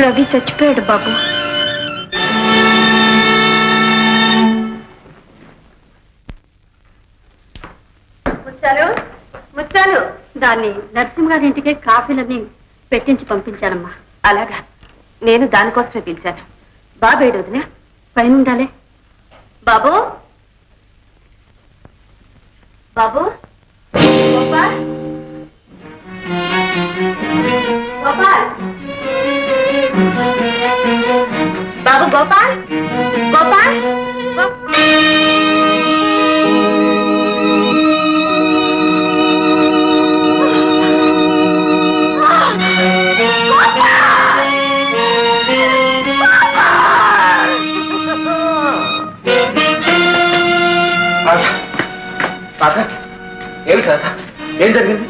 రవి చచ్చిపోయాడు బాబు. ముచ్చాలు ముచ్చాలు, దాన్ని నరసింహ గారి ఇంటికి కాఫీలన్నీ పెట్టించి పంపించానమ్మా. అలాగా, నేను దానికోసమే పిలిచాను. బాబేడు వదినా పైన ఉండాలి. బాబు బాబు గోపాల్ గోపాల్ బాబు గోపాల్ గోపాల్ ఏమి కదా ఏం జరిగింది?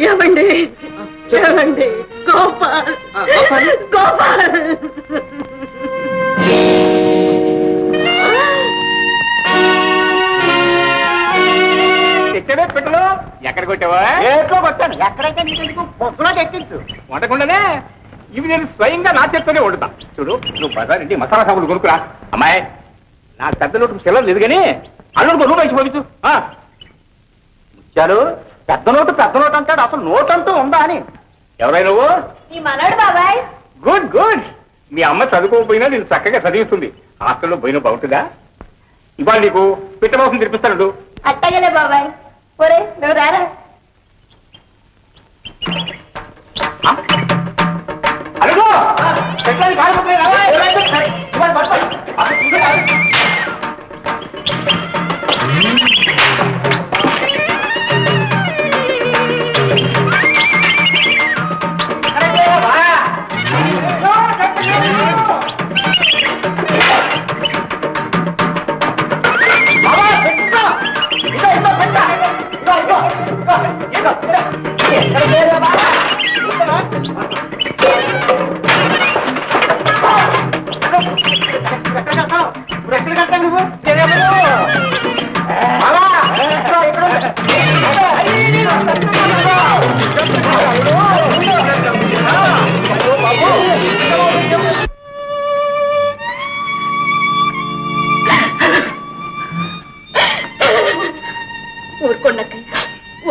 ఏమండి ఏమండి గోపాల్ గోపాల్ తెచ్చాడే పెట్టలు ఎక్కడ కొట్టావా? ఏట్లో కొట్టాను. ఎక్కడైతే నీకు పొక్కులో తెచ్చించు. వండకుండానే ఇవి నేను స్వయంగా నా చేత్తోనే వండుతా. చూడు, నువ్వు బజారింటి మసాలా సాగులు కొనుక్కురా. అమ్మాయి, నా పెద్ద నోటుకు సెలవు లేదు కానీ అల్లుడు రూపాయి పంపించు. ముత్యాలు, పెద్ద నోటు అంటాడు, అసలు నోటు అంటూ ఉందా అని. ఎవరై నువ్వు? నీ మనడు బాబాయ్. Good good. మీ అమ్మ చదువుకోకపోయినా నేను చక్కగా చదివిస్తుంది. హాస్టల్లో పోయినా బాగుంటుందా? ఇవాళ నీకు పిట్టమోసం తినిపిస్తాడు. అట్టగలే బాబాయ్. ఒరే నువ్వు రారా. అడుగు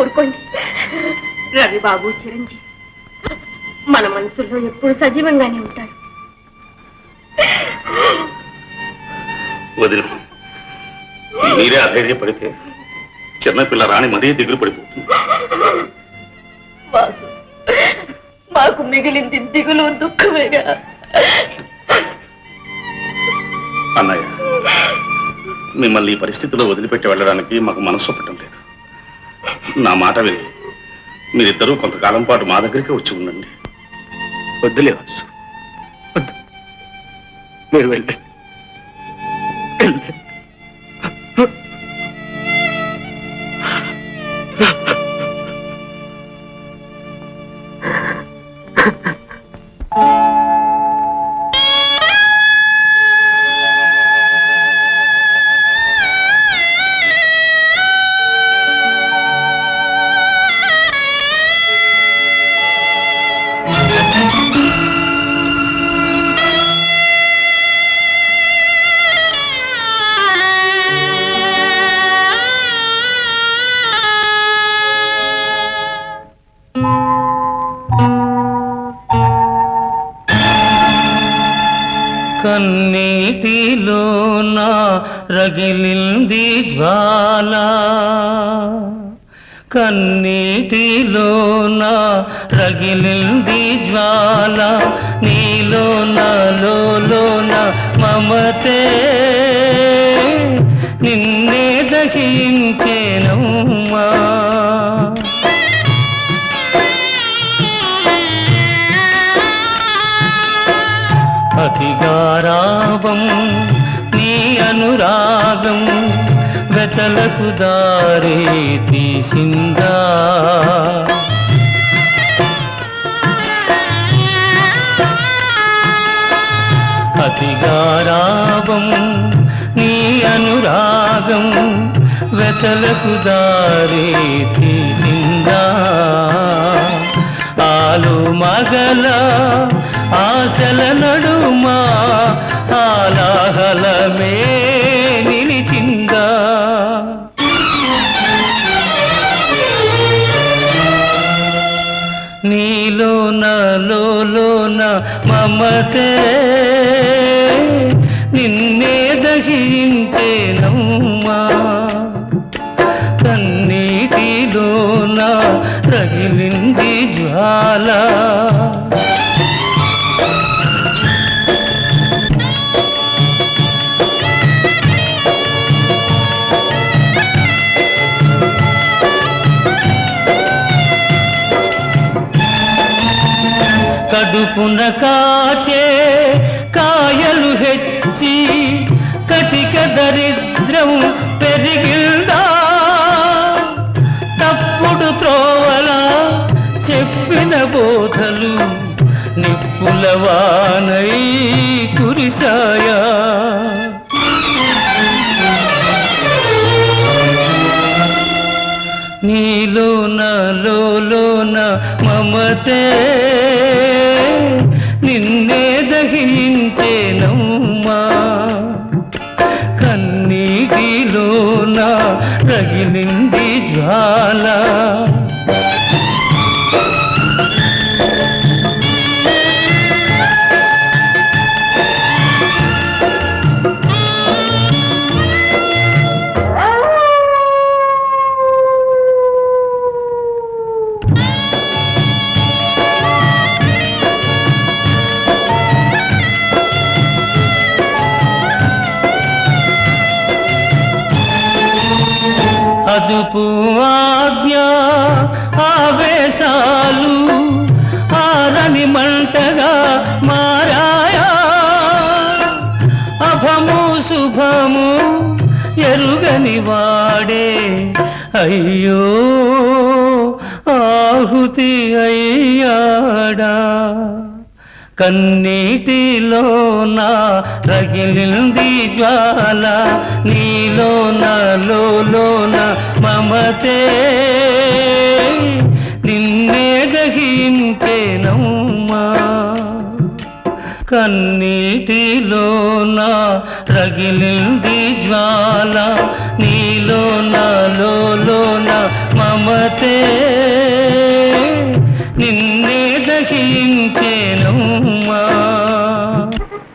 ఊరుకోండి. రవి బాబు చిరంజీవి మన మనసుల్లో ఎప్పుడు సజీవంగానే ఉంటాడు. వదిన, మీరే అధైర్యపడితే చిన్నపిల్ల రాణి మరీ దిగులు పడిపోతుంది. మాకు మిగిలింది దిగులు దుఃఖమేగా. అన్నయ్య, మిమ్మల్ని ఈ పరిస్థితిలో వదిలిపెట్టి వెళ్ళడానికి మాకు మనసు పట్టం లేదు. నా మాట విని మీరిద్దరూ కొంతకాలం పాటు మా దగ్గరికి వచ్చి ఉండండి. వద్దులే వచ్చు, వద్దు. మీరు వెళ్ళండి. కన్నీటిలోన రగిలింది జ్వాల, కన్నీటిలోన రగిలింది జ్వాల, నీలోన లోన మమతే నిన్నే దహించేనమ్మా. అతిగారాభం నీ అనురాగం వెతలకు దారి తీసిందా, అతిగారాభం నీ అనురాగం వెతలకు దారి తీసిందా. ఆ ఆలు మగల ఆశల నడుమా ఆలాహలమే నిలిచిందా నీలోన లోన మమతే నిన్నే దహించేనమ్మా కన్నీటిలోన రగిలింది జ్వాల కడుపున కాచే కాయలు హెచ్చి కటిక దరిద్రం పెరిగిందా తప్పుడు త్రోవలా చెప్పిన బోధలు నిప్పులవానై కురిశాయా నీలోన లోన మమతే నిన్నే దహించేనమ్మా కన్నీటిలోన రగిలింది జ్వాల అదుపు ఆజ్ఞ ఆవేశాలు ఆరని మంటగా మారాయా అభము శుభము ఎరుగని వాడే అయ్యో ఆహుతి అయ్యాడా కన్నీటిలోన రగిలింది జ్వాల నీలోన లోన మమతే నిన్నే దహించేనమ్మా కన్నీటిలోన రగిలింది జ్వాల నీలోన లోన మమతే నిన్నే దహించేనమ్మా